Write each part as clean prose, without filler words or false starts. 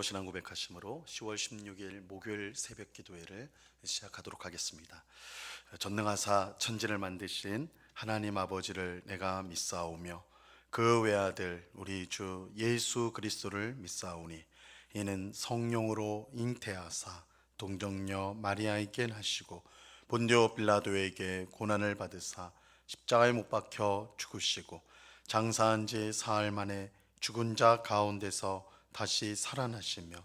신앙 고백하심으로 10월 16일 목요일 새벽 기도회를 시작하도록 하겠습니다. 전능하사 천지를 만드신 하나님 아버지를 내가 믿사오며 그 외아들 우리 주 예수 그리스도를 믿사오니 이는 성령으로 잉태하사 동정녀 마리아에게 하시고 본디오 빌라도에게 고난을 받으사 십자가에 못 박혀 죽으시고 장사한 지 사흘 만에 죽은 자 가운데서 다시 살아나시며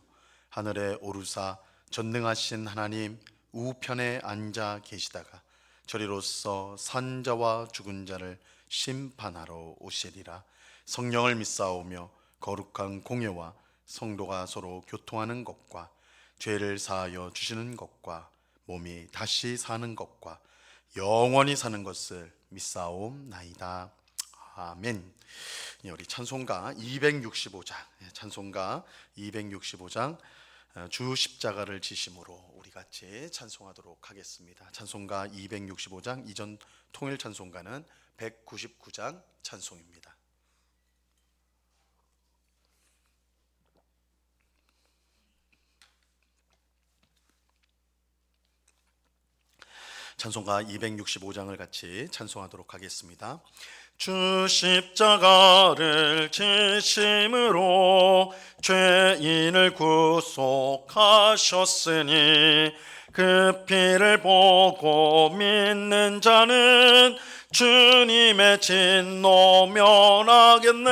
하늘에 오르사 전능하신 하나님 우편에 앉아 계시다가 저리로서 산자와 죽은 자를 심판하러 오시리라. 성령을 믿사오며 거룩한 공예와 성도가 서로 교통하는 것과 죄를 사하여 주시는 것과 몸이 다시 사는 것과 영원히 사는 것을 믿사옵나이다. 아멘. 우리 찬송가 265장, 찬송가 265장 주 십자가를 지심으로 우리 같이 찬송하도록 하겠습니다. 찬송가 265장, 이전 통일 찬송가는 199장 찬송입니다. 찬송가 265장을 같이 찬송하도록 하겠습니다. 주 십자가를 지심으로 죄인을 구속하셨으니 그 피를 보고 믿는 자는 주님의 진노 면하겠네.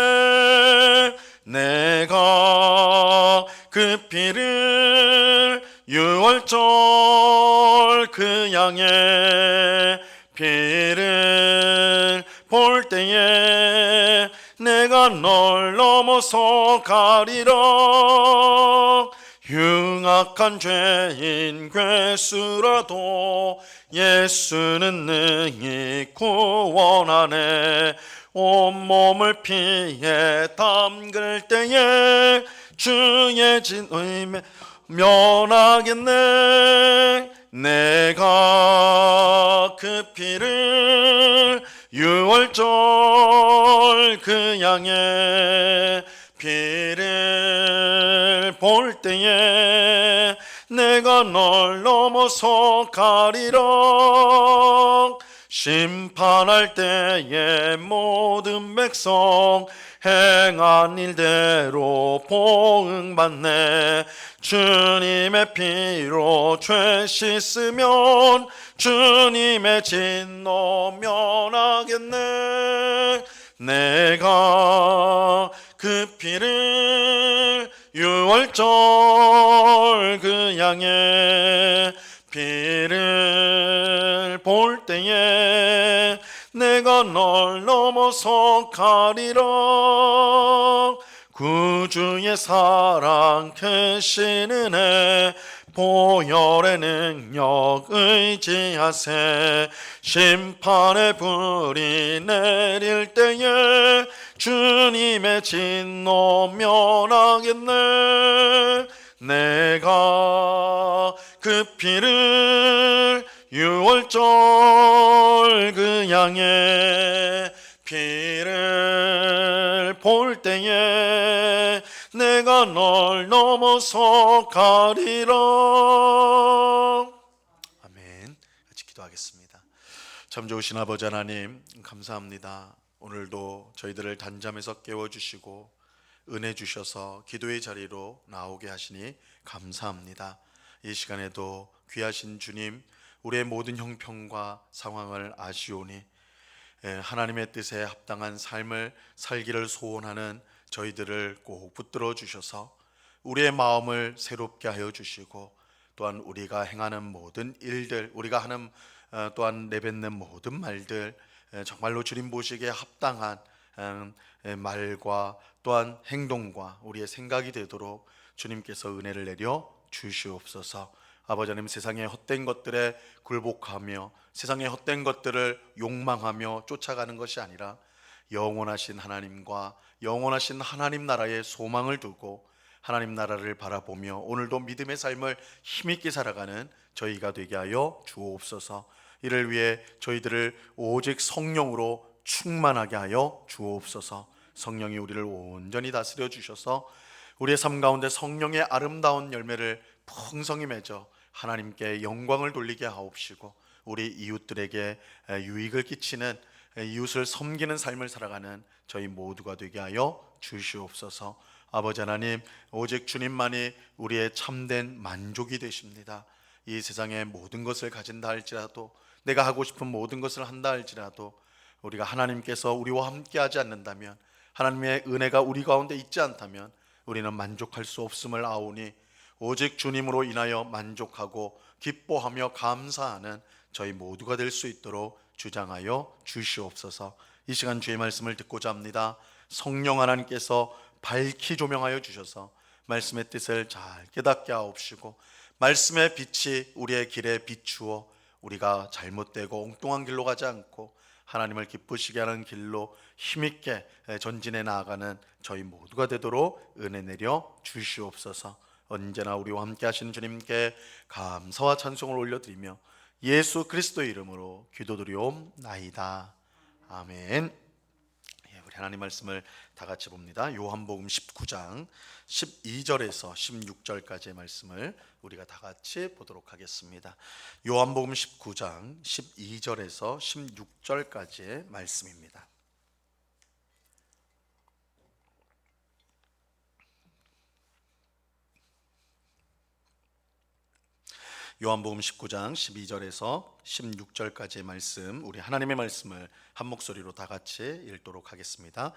내가 그 피를 유월절 그 양의 피를 볼 때에 내가 널 넘어서 가리라. 흉악한 죄인 괴수라도 예수는 능히 구원하네. 온몸을 피에 담글 때에 주의 진노에 면하겠네. 내가 그 피를 유월절 그 양의 피를 볼 때에 내가 널 넘어서 가리라. 심판할 때에 모든 백성 행한 일대로 보응받네. 주님의 피로 죄 씻으면 주님의 진노 면하겠네. 내가 그 피를 유월절 그 양의 피를 볼 때에 내가 널 넘어서 가리라. 구주의 사랑 크신 은혜 보혈의 능력 의지하세. 심판의 불이 내릴 때에 주님의 진노 면하겠네. 내가 그 피를 유월절 그 양의 피를 볼 때에 내가 널 넘어서 가리라. 아멘. 같이 기도하겠습니다. 참 좋으신 아버지 하나님, 감사합니다. 오늘도 저희들을 단잠에서 깨워주시고 은혜 주셔서 기도의 자리로 나오게 하시니 감사합니다. 이 시간에도 귀하신 주님, 우리의 모든 형편과 상황을 아시오니 하나님의 뜻에 합당한 삶을 살기를 소원하는 저희들을 꼭 붙들어 주셔서 우리의 마음을 새롭게 하여 주시고, 또한 우리가 행하는 모든 일들, 우리가 하는 또한 내뱉는 모든 말들, 정말로 주님 보시기에 합당한 말과 또한 행동과 우리의 생각이 되도록 주님께서 은혜를 내려 주시옵소서. 아버지 하나님, 세상의 헛된 것들에 굴복하며 세상의 헛된 것들을 욕망하며 쫓아가는 것이 아니라 영원하신 하나님과 영원하신 하나님 나라의 소망을 두고 하나님 나라를 바라보며 오늘도 믿음의 삶을 힘있게 살아가는 저희가 되게 하여 주옵소서. 이를 위해 저희들을 오직 성령으로 충만하게 하여 주옵소서. 성령이 우리를 온전히 다스려 주셔서 우리의 삶 가운데 성령의 아름다운 열매를 풍성히 맺어 하나님께 영광을 돌리게 하옵시고, 우리 이웃들에게 유익을 끼치는, 이웃을 섬기는 삶을 살아가는 저희 모두가 되게 하여 주시옵소서. 아버지 하나님, 오직 주님만이 우리의 참된 만족이 되십니다. 이 세상의 모든 것을 가진다 할지라도, 내가 하고 싶은 모든 것을 한다 할지라도, 우리가 하나님께서 우리와 함께 하지 않는다면, 하나님의 은혜가 우리 가운데 있지 않다면 우리는 만족할 수 없음을 아오니, 오직 주님으로 인하여 만족하고 기뻐하며 감사하는 저희 모두가 될 수 있도록 주장하여 주시옵소서. 이 시간 주의 말씀을 듣고자 합니다. 성령 하나님께서 밝히 조명하여 주셔서 말씀의 뜻을 잘 깨닫게 하옵시고, 말씀의 빛이 우리의 길에 비추어 우리가 잘못되고 엉뚱한 길로 가지 않고 하나님을 기쁘시게 하는 길로 힘있게 전진해 나아가는 저희 모두가 되도록 은혜 내려 주시옵소서. 언제나 우리와 함께 하시는 주님께 감사와 찬송을 올려드리며 예수 그리스도의 이름으로 기도드리옵나이다. 아멘. 우리 하나님 말씀을 다 같이 봅니다. 요한복음 19장 12절에서 16절까지의 말씀을 우리가 다 같이 보도록 하겠습니다. 요한복음 19장 12절에서 16절까지의 말씀입니다. 요한복음 19장 12절에서 16절까지의 말씀, 우리 하나님의 말씀을 한 목소리로 다 같이 읽도록 하겠습니다.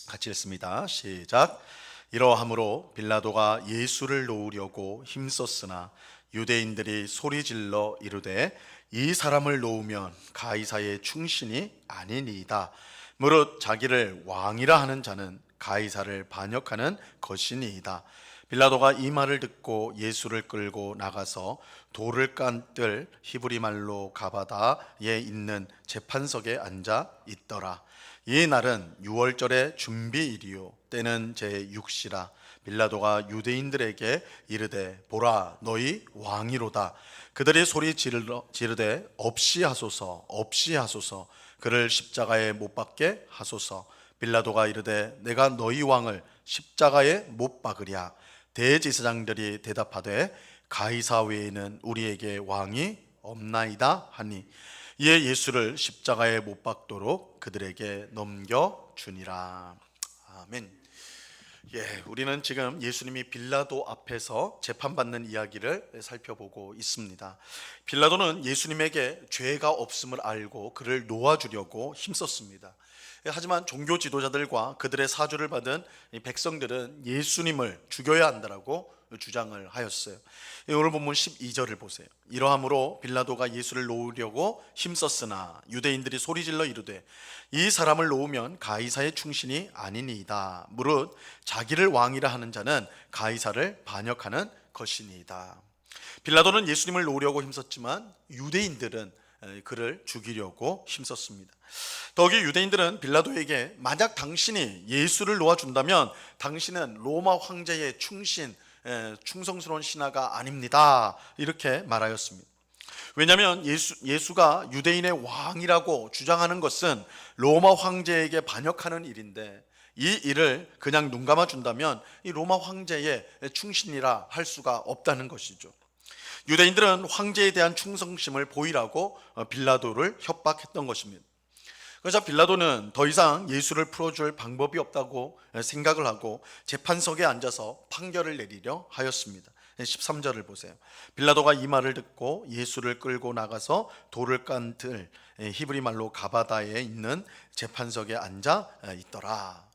같이 읽습니다. 시작. 이러함으로 빌라도가 예수를 놓으려고 힘썼으나 유대인들이 소리질러 이르되 이 사람을 놓으면 가이사의 충신이 아니니이다. 무릇 자기를 왕이라 하는 자는 가이사를 반역하는 것이니이다. 빌라도가 이 말을 듣고 예수를 끌고 나가서 돌을 깐 뜰 히브리 말로 가바다에 있는 재판석에 앉아 있더라. 이 날은 유월절의 준비일이요 때는 제6시라. 빌라도가 유대인들에게 이르되 보라 너희 왕이로다. 그들이 소리 지르되 없이 하소서 없이 하소서, 그를 십자가에 못 박게 하소서. 빌라도가 이르되 내가 너희 왕을 십자가에 못 박으랴. 대제사장들이 대답하되 가이사 외에는 우리에게 왕이 없나이다 하니, 이에 예수를 십자가에 못 박도록 그들에게 넘겨주니라. 아멘. 우리는 지금 예수님이 빌라도 앞에서 재판받는 이야기를 살펴보고 있습니다. 빌라도는 예수님에게 죄가 없음을 알고 그를 놓아주려고 힘썼습니다. 하지만 종교 지도자들과 그들의 사주를 받은 백성들은 예수님을 죽여야 한다라고 주장을 하였어요. 오늘 본문 12절을 보세요. 이러함으로 빌라도가 예수를 놓으려고 힘썼으나 유대인들이 소리질러 이르되 이 사람을 놓으면 가이사의 충신이 아니니이다. 무릇 자기를 왕이라 하는 자는 가이사를 반역하는 것이니이다. 빌라도는 예수님을 놓으려고 힘썼지만 유대인들은 그를 죽이려고 힘썼습니다. 더욱이 유대인들은 빌라도에게 만약 당신이 예수를 놓아준다면 당신은 로마 황제의 충성스러운 신하가 아닙니다, 이렇게 말하였습니다. 왜냐하면 예수가 유대인의 왕이라고 주장하는 것은 로마 황제에게 반역하는 일인데, 이 일을 그냥 눈 감아준다면 이 로마 황제의 충신이라 할 수가 없다는 것이죠. 유대인들은 황제에 대한 충성심을 보이라고 빌라도를 협박했던 것입니다. 그래서 빌라도는 더 이상 예수를 풀어줄 방법이 없다고 생각을 하고 재판석에 앉아서 판결을 내리려 하였습니다. 13절을 보세요. 빌라도가 이 말을 듣고 예수를 끌고 나가서 돌을 깐 뜰 히브리 말로 가바다에 있는 재판석에 앉아 있더라.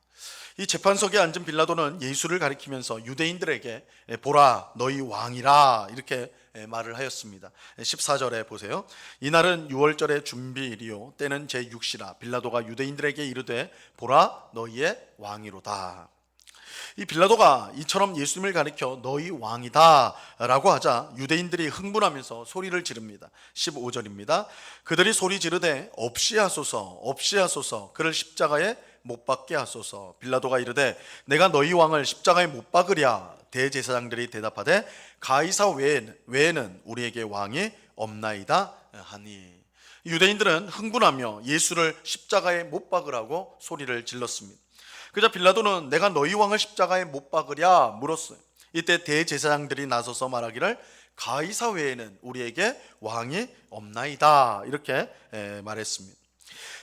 이 재판석에 앉은 빌라도는 예수를 가리키면서 유대인들에게 보라 너희 왕이라 이렇게 말을 하였습니다. 14절에 보세요. 이날은 유월절의 준비일이요 때는 제6시라. 빌라도가 유대인들에게 이르되 보라 너희의 왕이로다. 이 빌라도가 이처럼 예수님을 가리켜 너희 왕이다 라고 하자 유대인들이 흥분하면서 소리를 지릅니다. 15절입니다. 그들이 소리 지르되 없이 하소서 없이 하소서, 그를 십자가에 못 박게 하소서. 빌라도가 이르되 내가 너희 왕을 십자가에 못 박으랴. 대제사장들이 대답하되 가이사 외에는 우리에게 왕이 없나이다 하니. 유대인들은 흥분하며 예수를 십자가에 못 박으라고 소리를 질렀습니다. 그자 빌라도는 내가 너희 왕을 십자가에 못 박으랴 물었어요. 이때 대제사장들이 나서서 말하기를 가이사 외에는 우리에게 왕이 없나이다, 이렇게 말했습니다.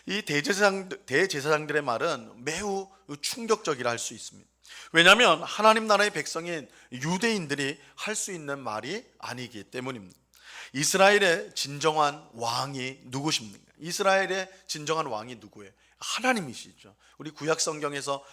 이 대제사장들의 말은 매우 충격적이라 할 수 있습니다. 왜냐하면 하나님 나라의 백성인 유대인들이 할 수 있는 말이 아니기 때문입니다. 이스라엘의 진정한 왕이 누구십니까? 이스라엘의 진정한 왕이 누구예요? 하나님이시죠. 우리 구약 성경에서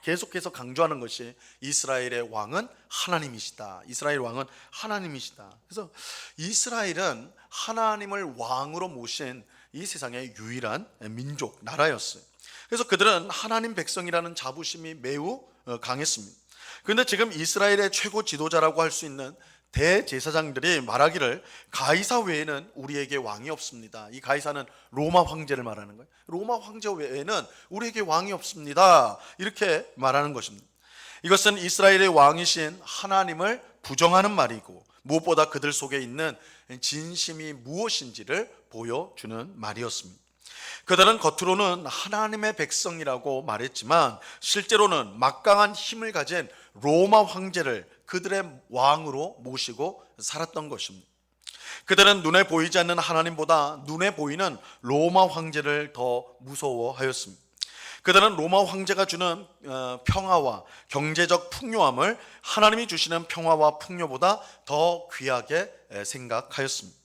계속해서 강조하는 것이 이스라엘의 왕은 하나님이시다. 이스라엘 왕은 하나님이시다. 그래서 이스라엘은 하나님을 왕으로 모신 이 세상의 유일한 민족, 나라였어요. 그래서 그들은 하나님 백성이라는 자부심이 매우 강했습니다. 그런데 지금 이스라엘의 최고 지도자라고 할 수 있는 대제사장들이 말하기를 가이사 외에는 우리에게 왕이 없습니다. 이 가이사는 로마 황제를 말하는 거예요. 로마 황제 외에는 우리에게 왕이 없습니다, 이렇게 말하는 것입니다. 이것은 이스라엘의 왕이신 하나님을 부정하는 말이고 무엇보다 그들 속에 있는 진심이 무엇인지를 보여주는 말이었습니다. 그들은 겉으로는 하나님의 백성이라고 말했지만 실제로는 막강한 힘을 가진 로마 황제를 그들의 왕으로 모시고 살았던 것입니다. 그들은 눈에 보이지 않는 하나님보다 눈에 보이는 로마 황제를 더 무서워하였습니다. 그들은 로마 황제가 주는 평화와 경제적 풍요함을 하나님이 주시는 평화와 풍요보다 더 귀하게 생각하였습니다.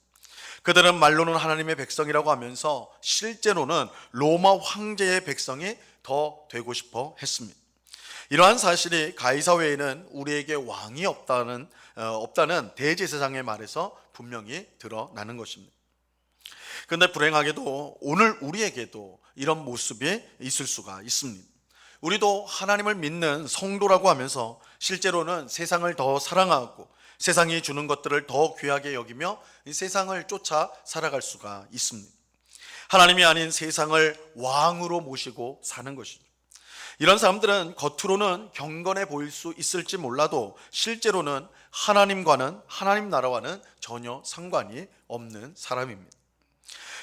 그들은 말로는 하나님의 백성이라고 하면서 실제로는 로마 황제의 백성이 더 되고 싶어 했습니다. 이러한 사실이 가이사 외에는 우리에게 왕이 없다는 대제사장의 말에서 분명히 드러나는 것입니다. 그런데 불행하게도 오늘 우리에게도 이런 모습이 있을 수가 있습니다. 우리도 하나님을 믿는 성도라고 하면서 실제로는 세상을 더 사랑하고 세상이 주는 것들을 더 귀하게 여기며 이 세상을 쫓아 살아갈 수가 있습니다. 하나님이 아닌 세상을 왕으로 모시고 사는 것이죠. 이런 사람들은 겉으로는 경건해 보일 수 있을지 몰라도 실제로는 하나님과는, 하나님 나라와는 전혀 상관이 없는 사람입니다.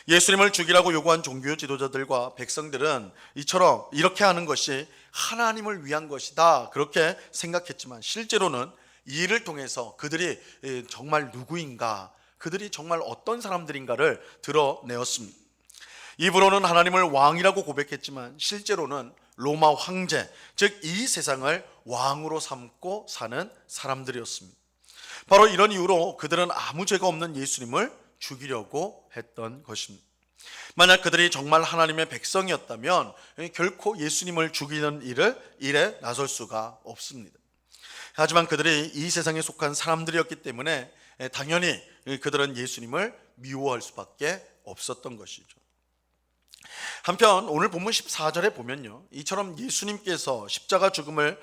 예수님을 죽이라고 요구한 종교 지도자들과 백성들은 이처럼 이렇게 하는 것이 하나님을 위한 것이다, 그렇게 생각했지만 실제로는 이 일을 통해서 그들이 정말 누구인가, 그들이 정말 어떤 사람들인가를 드러내었습니다. 입으로는 하나님을 왕이라고 고백했지만 실제로는 로마 황제, 즉 이 세상을 왕으로 삼고 사는 사람들이었습니다. 바로 이런 이유로 그들은 아무 죄가 없는 예수님을 죽이려고 했던 것입니다. 만약 그들이 정말 하나님의 백성이었다면 결코 예수님을 죽이는 일에 나설 수가 없습니다. 하지만 그들이 이 세상에 속한 사람들이었기 때문에 당연히 그들은 예수님을 미워할 수밖에 없었던 것이죠. 한편 오늘 본문 14절에 보면요, 이처럼 예수님께서 십자가 죽음에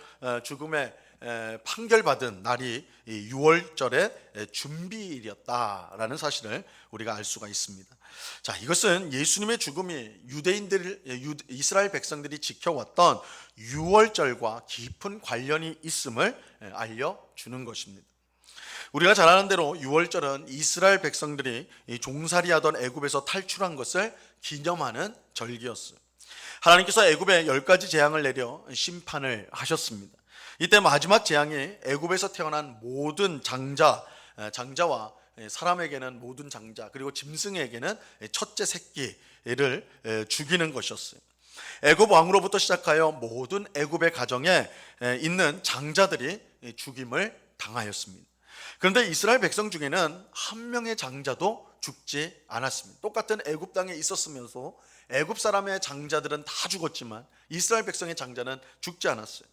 판결받은 날이 6월절의 준비일이었다라는 사실을 우리가 알 수가 있습니다. 자, 이것은 예수님의 죽음이 이스라엘 백성들이 지켜왔던 6월절과 깊은 관련이 있음을 알려주는 것입니다. 우리가 잘 아는 대로 6월절은 이스라엘 백성들이 종살이하던 애굽에서 탈출한 것을 기념하는 절기였어요. 하나님께서 애굽에 10가지 재앙을 내려 심판을 하셨습니다. 이때 마지막 재앙이 애굽에서 태어난 모든 장자와 사람에게는 모든 장자, 그리고 짐승에게는 첫째 새끼를 죽이는 것이었어요. 애굽 왕으로부터 시작하여 모든 애굽의 가정에 있는 장자들이 죽임을 당하였습니다. 그런데 이스라엘 백성 중에는 한 명의 장자도 죽지 않았습니다. 똑같은 애굽 땅에 있었으면서 애굽 사람의 장자들은 다 죽었지만 이스라엘 백성의 장자는 죽지 않았어요.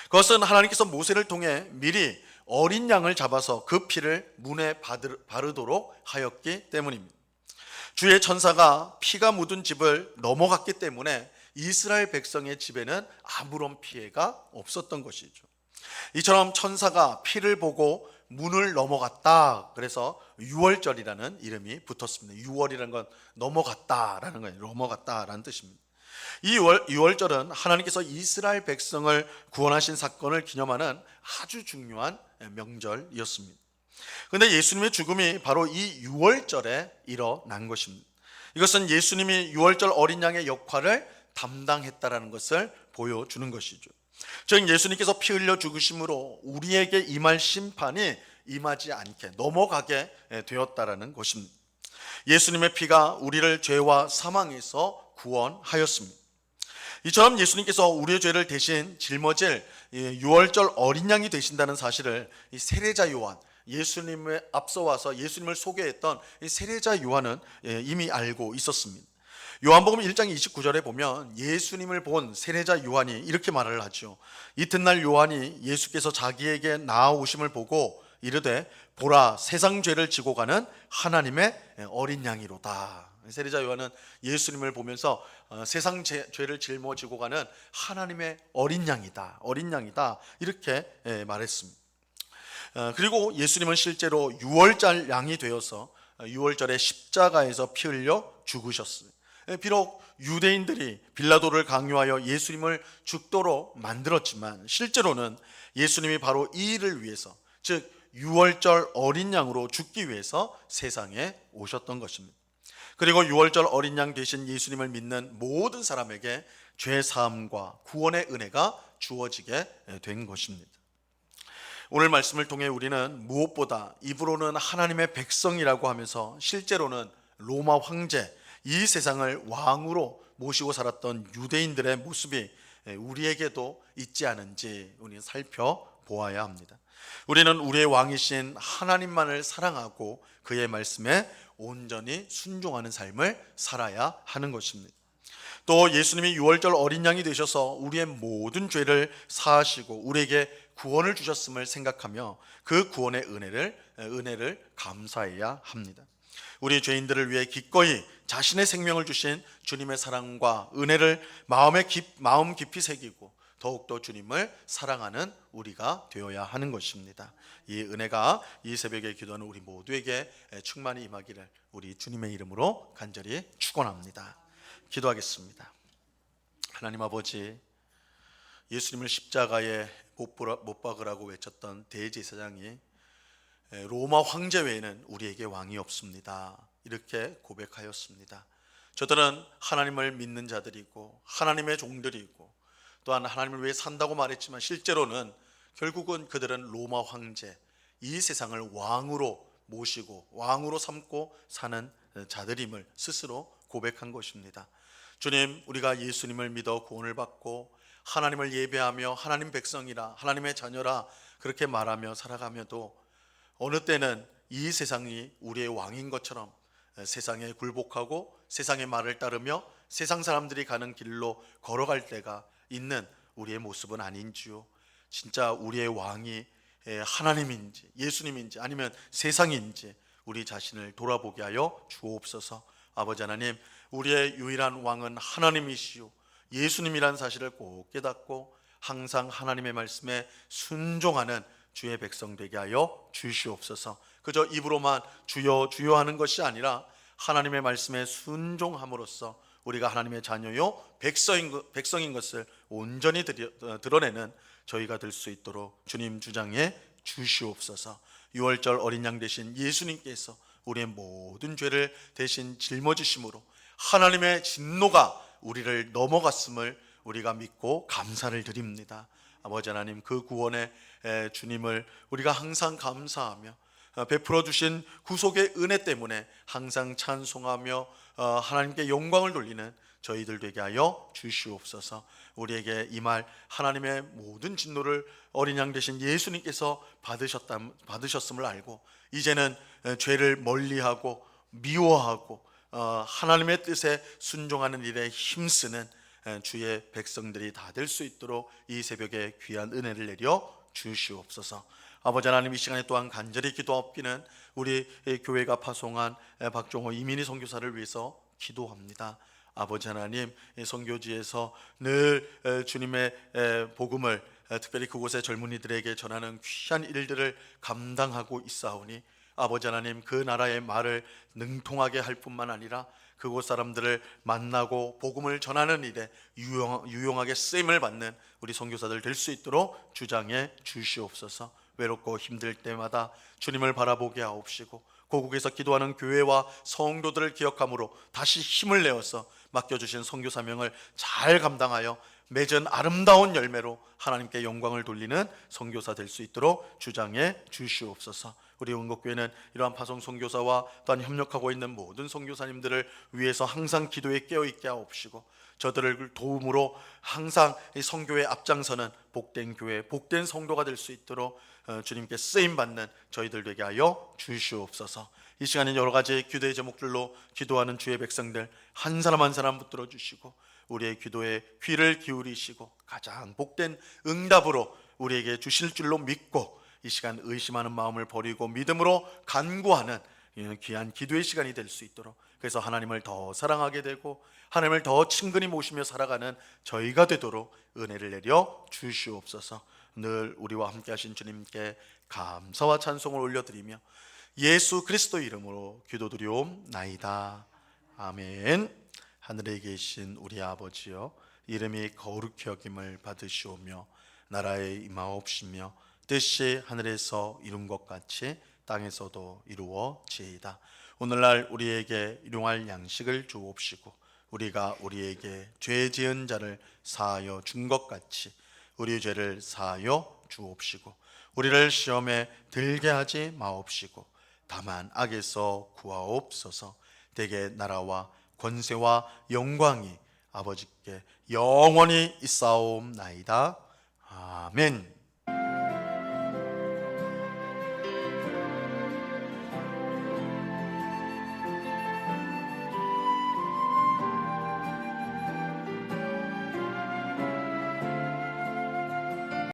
그것은 하나님께서 모세를 통해 미리 어린 양을 잡아서 그 피를 문에 바르도록 하였기 때문입니다. 주의 천사가 피가 묻은 집을 넘어갔기 때문에 이스라엘 백성의 집에는 아무런 피해가 없었던 것이죠. 이처럼 천사가 피를 보고 문을 넘어갔다, 그래서 6월절이라는 이름이 붙었습니다. 6월이라는 건 넘어갔다라는 거예요. 넘어갔다라는 뜻입니다. 이 6월절은 하나님께서 이스라엘 백성을 구원하신 사건을 기념하는 아주 중요한 명절이었습니다. 그런데 예수님의 죽음이 바로 이 6월절에 일어난 것입니다. 이것은 예수님이 6월절 어린 양의 역할을 담당했다라는 것을 보여주는 것이죠. 즉 예수님께서 피 흘려 죽으심으로 우리에게 임할 심판이 임하지 않게 넘어가게 되었다라는 것입니다. 예수님의 피가 우리를 죄와 사망에서 구원하였습니다. 이처럼 예수님께서 우리의 죄를 대신 짊어질 유월절 어린 양이 되신다는 사실을 이 세례자 요한, 예수님의 앞서 와서 예수님을 소개했던 이 세례자 요한은 이미 알고 있었습니다. 요한복음 1장 29절에 보면 예수님을 본 세례자 요한이 이렇게 말을 하죠. 이튿날 요한이 예수께서 자기에게 나아오심을 보고 이르되 보라 세상 죄를 지고 가는 하나님의 어린 양이로다. 세례자 요한은 예수님을 보면서 세상 죄를 짊어지고 가는 하나님의 어린 양이다, 어린 양이다 이렇게 말했습니다. 그리고 예수님은 실제로 유월절 양이 되어서 유월절에 십자가에서 피 흘려 죽으셨어요. 비록 유대인들이 빌라도를 강요하여 예수님을 죽도록 만들었지만 실제로는 예수님이 바로 이 일을 위해서, 즉 유월절 어린 양으로 죽기 위해서 세상에 오셨던 것입니다. 그리고 유월절 어린 양 되신 예수님을 믿는 모든 사람에게 죄 사함과 구원의 은혜가 주어지게 된 것입니다. 오늘 말씀을 통해 우리는 무엇보다 입으로는 하나님의 백성이라고 하면서 실제로는 로마 황제, 이 세상을 왕으로 모시고 살았던 유대인들의 모습이 우리에게도 있지 않은지 우리는 살펴보아야 합니다. 우리는 우리의 왕이신 하나님만을 사랑하고 그의 말씀에 온전히 순종하는 삶을 살아야 하는 것입니다. 또 예수님이 유월절 어린 양이 되셔서 우리의 모든 죄를 사하시고 우리에게 구원을 주셨음을 생각하며 그 구원의 은혜를 감사해야 합니다. 우리 죄인들을 위해 기꺼이 자신의 생명을 주신 주님의 사랑과 은혜를 마음 깊이 새기고 더욱더 주님을 사랑하는 우리가 되어야 하는 것입니다. 이 은혜가 이 새벽에 기도하는 우리 모두에게 충만히 임하기를 우리 주님의 이름으로 간절히 축원합니다. 기도하겠습니다. 하나님 아버지, 예수님을 십자가에 못 박으라고 외쳤던 대제사장이 로마 황제 외에는 우리에게 왕이 없습니다, 이렇게 고백하였습니다. 저들은 하나님을 믿는 자들이고 하나님의 종들이고 또한 하나님을 위해 산다고 말했지만 실제로는 결국은 그들은 로마 황제, 이 세상을 왕으로 모시고 왕으로 삼고 사는 자들임을 스스로 고백한 것입니다. 주님, 우리가 예수님을 믿어 구원을 받고 하나님을 예배하며 하나님 백성이라, 하나님의 자녀라 그렇게 말하며 살아가며도 어느 때는 이 세상이 우리의 왕인 것처럼 세상에 굴복하고 세상의 말을 따르며 세상 사람들이 가는 길로 걸어갈 때가 있는 우리의 모습은 아닌지요. 진짜 우리의 왕이 하나님인지 예수님인지 아니면 세상인지 우리 자신을 돌아보게 하여 주옵소서. 아버지 하나님, 우리의 유일한 왕은 하나님이시요 예수님이란 사실을 꼭 깨닫고 항상 하나님의 말씀에 순종하는 주의 백성 되게 하여 주시옵소서. 그저 입으로만 주여 주여 하는 것이 아니라 하나님의 말씀에 순종함으로써 우리가 하나님의 자녀요 백성인 것을 온전히 드러내는 저희가 될 수 있도록 주님 주장해 주시옵소서. 유월절 어린 양 되신 예수님께서 우리의 모든 죄를 대신 짊어지심으로 하나님의 진노가 우리를 넘어갔음을 우리가 믿고 감사를 드립니다. 아버지 하나님, 그 구원의 주님을 우리가 항상 감사하며 베풀어 주신 구속의 은혜 때문에 항상 찬송하며 하나님께 영광을 돌리는 저희들 되게 하여 주시옵소서. 우리에게 임할 하나님의 모든 진노를 어린 양 되신 예수님께서 받으셨음을 알고 이제는 죄를 멀리하고 미워하고 하나님의 뜻에 순종하는 일에 힘쓰는 주의 백성들이 다 될 수 있도록 이 새벽에 귀한 은혜를 내려 주시옵소서. 아버지 하나님, 이 시간에 또한 간절히 기도하옵기는 우리 교회가 파송한 박종호 이민희 선교사를 위해서 기도합니다. 아버지 하나님, 선교지에서 늘 주님의 복음을 특별히 그곳의 젊은이들에게 전하는 귀한 일들을 감당하고 있사오니 아버지 하나님, 그 나라의 말을 능통하게 할 뿐만 아니라 그곳 사람들을 만나고 복음을 전하는 일에 유용하게 쓰임을 받는 우리 선교사들 될 수 있도록 주장해 주시옵소서. 외롭고 힘들 때마다 주님을 바라보게 하옵시고 고국에서 기도하는 교회와 성도들을 기억함으로 다시 힘을 내어서 맡겨주신 선교 사명을 잘 감당하여 맺은 아름다운 열매로 하나님께 영광을 돌리는 선교사 될 수 있도록 주장해 주시옵소서. 우리 원곡교회는 이러한 파송 선교사와 또한 협력하고 있는 모든 선교사님들을 위해서 항상 기도에 깨어있게 하옵시고, 저들을 도움으로 항상 이 선교에 앞장서는 복된 교회, 복된 성도가 될 수 있도록 주님께 쓰임받는 저희들 되게 하여 주시옵소서. 이 시간에 여러 가지 기도의 제목들로 기도하는 주의 백성들 한 사람 한 사람 붙들어 주시고, 우리의 기도에 귀를 기울이시고 가장 복된 응답으로 우리에게 주실 줄로 믿고, 이 시간 의심하는 마음을 버리고 믿음으로 간구하는 귀한 기도의 시간이 될 수 있도록, 그래서 하나님을 더 사랑하게 되고 하나님을 더 친근히 모시며 살아가는 저희가 되도록 은혜를 내려 주시옵소서. 늘 우리와 함께 하신 주님께 감사와 찬송을 올려드리며 예수 그리스도 이름으로 기도드리옵나이다. 아멘. 하늘에 계신 우리 아버지여, 이름이 거룩히 여김을 받으시오며 나라에 임하옵시며 뜻이 하늘에서 이룬 것 같이 땅에서도 이루어지이다. 오늘날 우리에게 일용할 양식을 주옵시고, 우리가 우리에게 죄 지은 자를 사하여 준 것 같이 우리 죄를 사하여 주옵시고, 우리를 시험에 들게 하지 마옵시고 다만 악에서 구하옵소서. 대개 나라와 권세와 영광이 아버지께 영원히 있사옵나이다. 아멘.